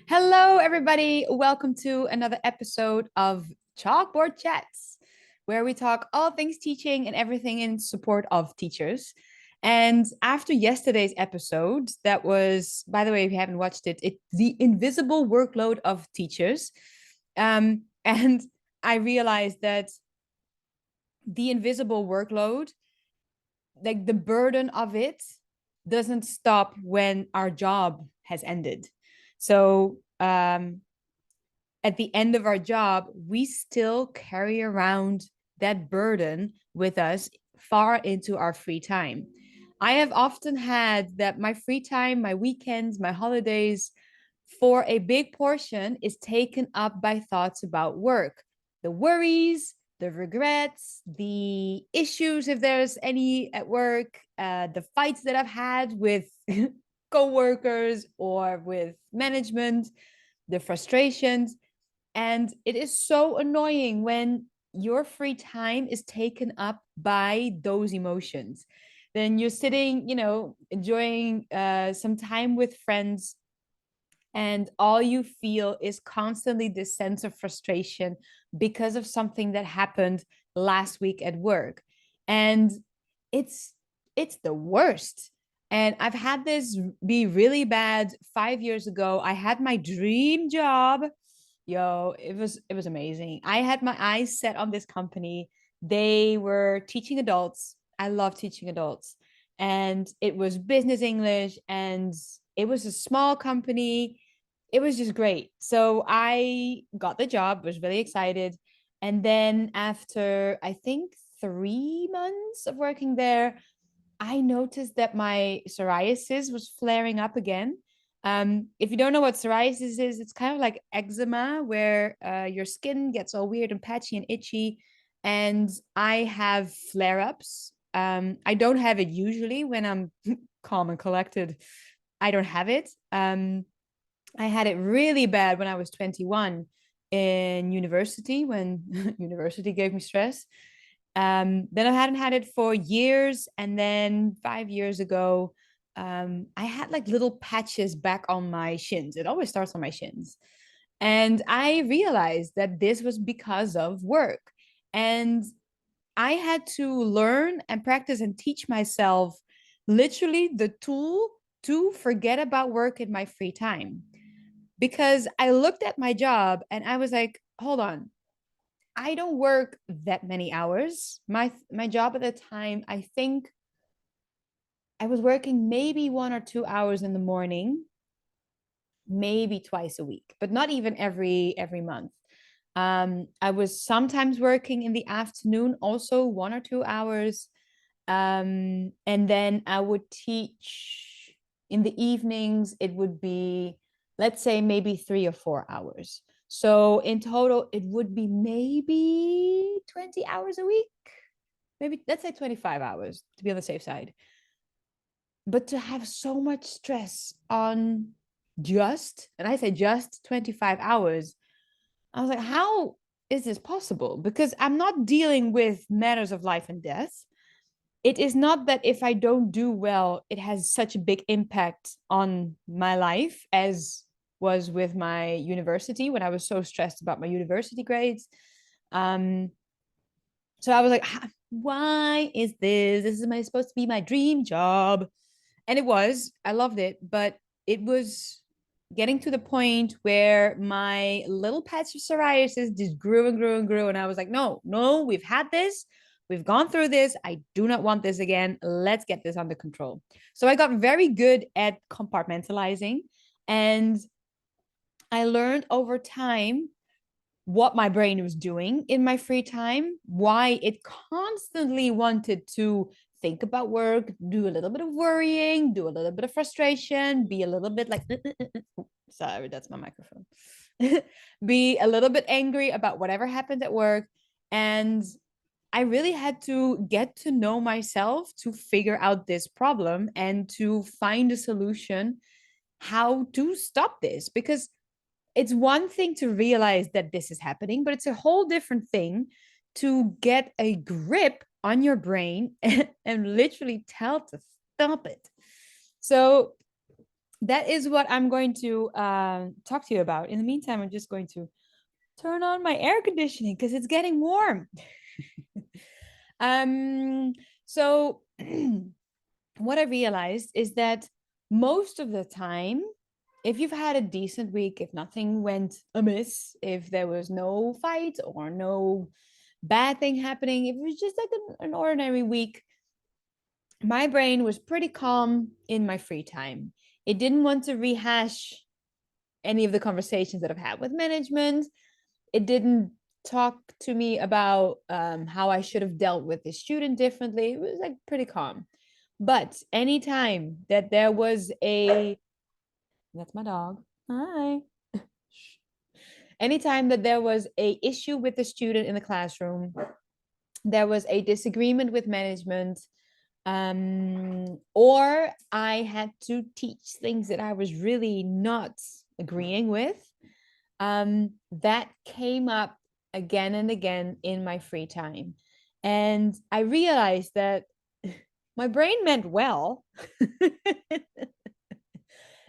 Hello, everybody. Welcome to another episode of Chalkboard Chats, where we talk all things teaching and everything in support of teachers. And after yesterday's episode, that was, by the way, if you haven't watched it, the invisible workload of teachers. And I realized that the invisible workload, like the burden of it, doesn't stop when our job has ended. So at the end of our job, we still carry around that burden with us far into our free time. I have often had that my free time, my weekends, my holidays, for a big portion is taken up by thoughts about work, the worries, the regrets, the issues, if there's any at work, the fights that I've had with coworkers or with management, the frustrations. And it is so annoying when your free time is taken up by those emotions. Then you're sitting, enjoying some time with friends, and all you feel is constantly this sense of frustration because of something that happened last week at work. And it's it's the worst. And I've had this be really bad 5 years ago. I had my dream job. Yo, it was amazing. I had my eyes set on this company. They were teaching adults. I love teaching adults. And it was business English, and it was a small company. It was just great. So I got the job, was really excited. And then after I think 3 months of working there, I noticed that my psoriasis was flaring up again. If you don't know what psoriasis is, it's kind of like eczema where your skin gets all weird and patchy and itchy. And I have flare ups. I don't have it usually when I'm calm and collected. I don't have it. I had it really bad when I was 21 in university when university gave me stress. Then I hadn't had it for years. And then 5 years ago, I had like little patches back on my shins. It always starts on my shins. And I realized that this was because of work. And I had to learn and practice and teach myself literally the tool to forget about work in my free time. Because I looked at my job and I was like, hold on, I don't work that many hours. My job at the time, I think I was working maybe 1 or 2 hours in the morning, maybe twice a week, but not even every month. I was sometimes working in the afternoon, also 1 or 2 hours. And then I would teach in the evenings. It would be, let's say, maybe 3 or 4 hours. So in total, it would be maybe 20 hours a week. Maybe let's say 25 hours to be on the safe side. But to have so much stress on and I say just 25 hours, I was like, how is this possible? Because I'm not dealing with matters of life and death. It is not that if I don't do well, it has such a big impact on my life as was with my university when I was so stressed about my university grades. Um, so I was like, why is this? This is my supposed to be my dream job. And it was, I loved it, but it was getting to the point where my little patch of psoriasis just grew and grew and grew. And I was like, no, no, we've had this. We've gone through this. I do not want this again. Let's get this under control. So I got very good at compartmentalizing. And I learned over time what my brain was doing in my free time, why it constantly wanted to think about work, do a little bit of worrying, do a little bit of frustration, be a little bit like, sorry, that's my microphone, be a little bit angry about whatever happened at work. And I really had to get to know myself to figure out this problem and to find a solution how to stop this, because it's one thing to realize that this is happening, but it's a whole different thing to get a grip on your brain and literally tell to stop it. So that is what I'm going to talk to you about. In the meantime, I'm just going to turn on my air conditioning because it's getting warm. um, so what I realized is that most of the time, if you've had a decent week, if nothing went amiss, if there was no fight or no bad thing happening, if it was just like an ordinary week, my brain was pretty calm in my free time. It didn't want to rehash any of the conversations that I've had with management. It didn't talk to me about how I should have dealt with the student differently. It was like pretty calm. But anytime that there was a, that's my dog. Hi. Anytime that there was a issue with the student in the classroom, there was a disagreement with management, or I had to teach things that I was really not agreeing with, that came up again and again in my free time. And I realized that my brain meant well.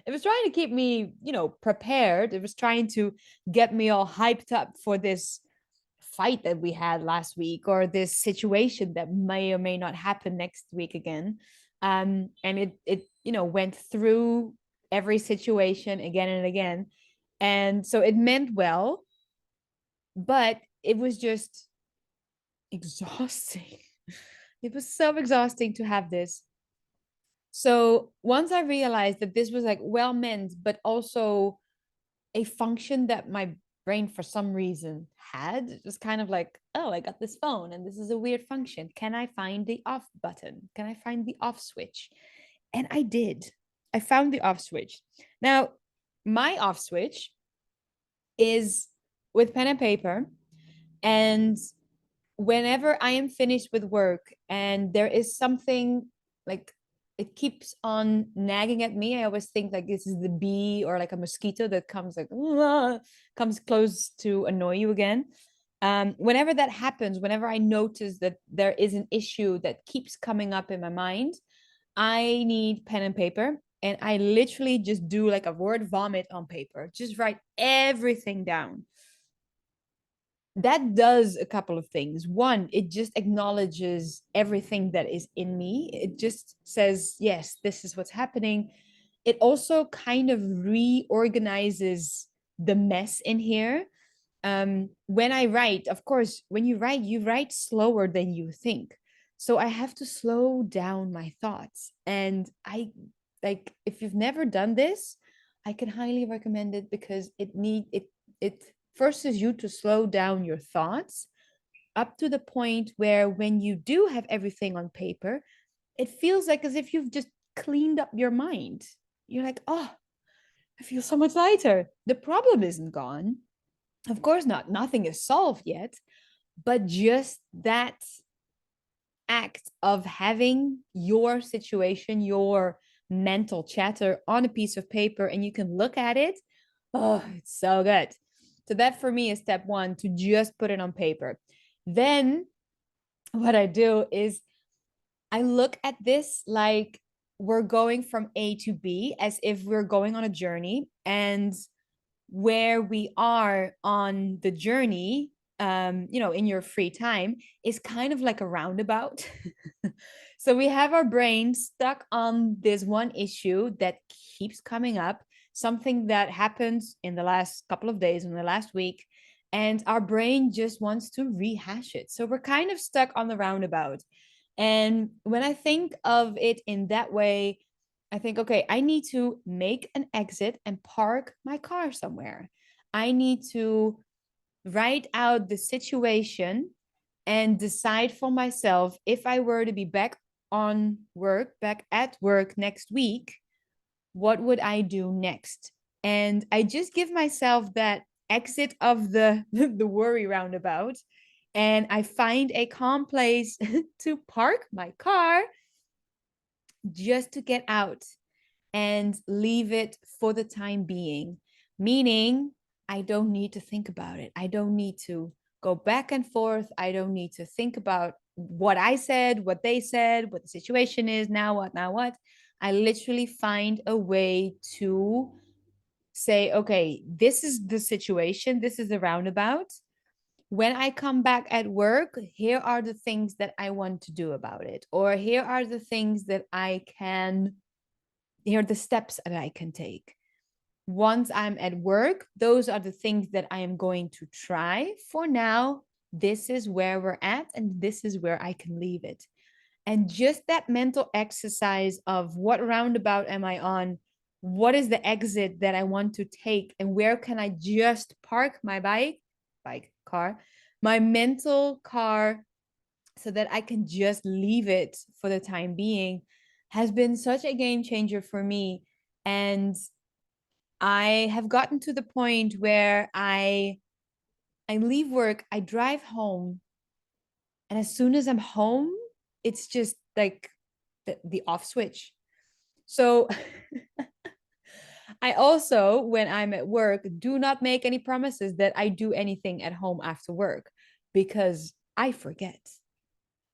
It was trying to keep me, prepared. It was trying to get me all hyped up for this fight that we had last week or this situation that may or may not happen next week again. And it went through every situation again and again. And so it meant well, but it was just exhausting. It was so exhausting to have this. So once I realized that this was like well meant, but also a function that my brain for some reason had, it was kind of like, oh, I got this phone and this is a weird function. Can I find the off button? Can I find the off switch? And I did. I found the off switch. Now, my off switch is with pen and paper. And whenever I am finished with work and there is something like it keeps on nagging at me, I always think like this is the bee or like a mosquito that comes like comes close to annoy you again. Whenever that happens, whenever I notice that there is an issue that keeps coming up in my mind, I need pen and paper. And I literally just do like a word vomit on paper, just write everything down. That does a couple of things. One, it just acknowledges everything that is in me. It just says, yes, this is what's happening. It also kind of reorganizes the mess in here. When I write, of course, when you write slower than you think. So I have to slow down my thoughts. And I like, if you've never done this, I can highly recommend it because it forces you to slow down your thoughts up to the point where when you do have everything on paper, it feels like as if you've just cleaned up your mind. You're like, oh, I feel so much lighter. The problem isn't gone. Of course not. Nothing is solved yet, but just that act of having your situation, your mental chatter on a piece of paper and you can look at it. Oh, it's so good. So that for me is step one, to just put it on paper. Then what I do is I look at this like we're going from A to B as if we're going on a journey, and where we are on the journey, in your free time is kind of like a roundabout. So we have our brain stuck on this one issue that keeps coming up, something that happens in the last couple of days, in the last week, and our brain just wants to rehash it. So we're kind of stuck on the roundabout. And when I think of it in that way, I think, okay, I need to make an exit and park my car somewhere. I need to write out the situation and decide for myself if I were to be back at work next week, what would I do next? And I just give myself that exit of the the worry roundabout, and I find a calm place to park my car just to get out and leave it for the time being. Meaning, I don't need to think about it. I don't need to go back and forth. I don't need to think about what I said, what they said, what the situation is, now what, now what. I literally find a way to say, okay, this is the situation, this is the roundabout. When I come back at work, here are the things that I want to do about it, or here are the things that here are the steps that I can take. Once I'm at work, those are the things that I am going to try. For now, this is where we're at, and this is where I can leave it. And just that mental exercise of what roundabout am I on? What is the exit that I want to take? And where can I just park my car, my mental car, so that I can just leave it for the time being, has been such a game changer for me. And I have gotten to the point where I leave work, I drive home, and as soon as I'm home, it's just like the off switch. So I also, when I'm at work, do not make any promises that I do anything at home after work, because I forget.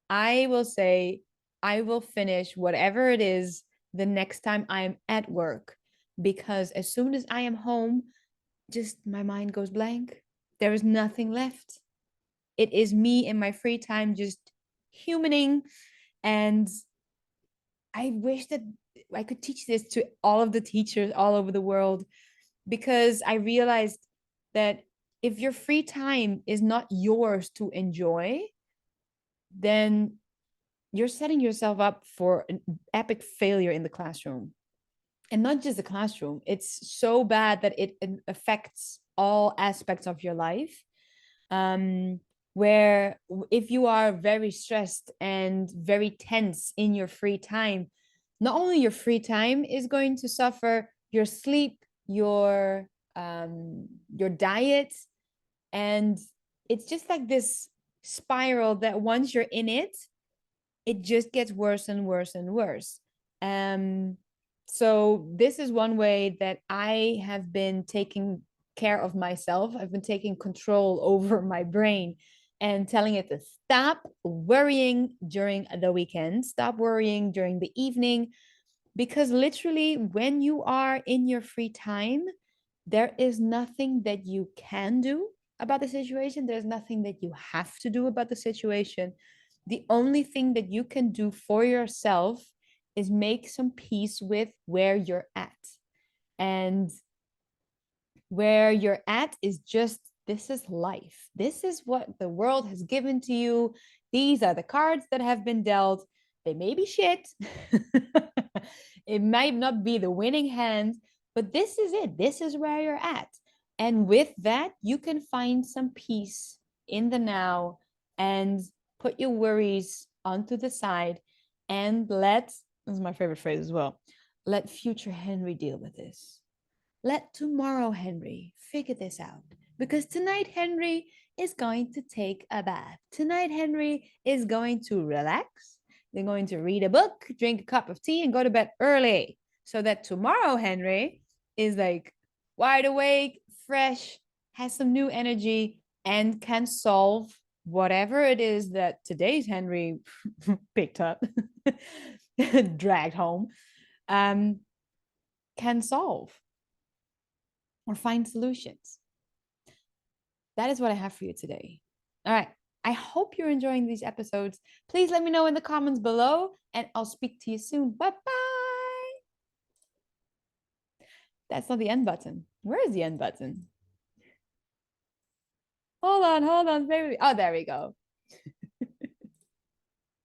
I will say I will finish whatever it is the next time I'm at work, because as soon as I am home, just my mind goes blank. There is nothing left. It is me in my free time just humaning. And I wish that I could teach this to all of the teachers all over the world, because I realized that if your free time is not yours to enjoy, then you're setting yourself up for an epic failure in the classroom. And not just the classroom, it's so bad that it affects all aspects of your life. Um, where if you are very stressed and very tense in your free time, not only your free time is going to suffer, your sleep, your diet, and it's just like this spiral that once you're in it, it just gets worse and worse and worse. Um, so this is one way that I have been taking care of myself. I've been taking control over my brain and telling it to stop worrying during the weekend, stop worrying during the evening, because literally when you are in your free time, there is nothing that you can do about the situation. There's nothing that you have to do about the situation. The only thing that you can do for yourself is make some peace with where you're at. And where you're at is just, this is life. This is what the world has given to you. These are the cards that have been dealt. They may be shit. It might not be the winning hand, but this is it. This is where you're at. And with that, you can find some peace in the now and put your worries onto the side and this is my favorite phrase as well, let future Henry deal with this. Let tomorrow Henry figure this out, because tonight Henry is going to take a bath. Tonight Henry is going to relax. They're going to read a book, drink a cup of tea, and go to bed early, so that tomorrow Henry is like wide awake, fresh, has some new energy, and can solve whatever it is that today's Henry picked up, dragged home, um, can solve or find solutions. That is what I have for you today. All right. I hope you're enjoying these episodes. Please let me know in the comments below, and I'll speak to you soon. Bye bye. That's not the end button. Where is the end button? Hold on, baby. Oh, there we go.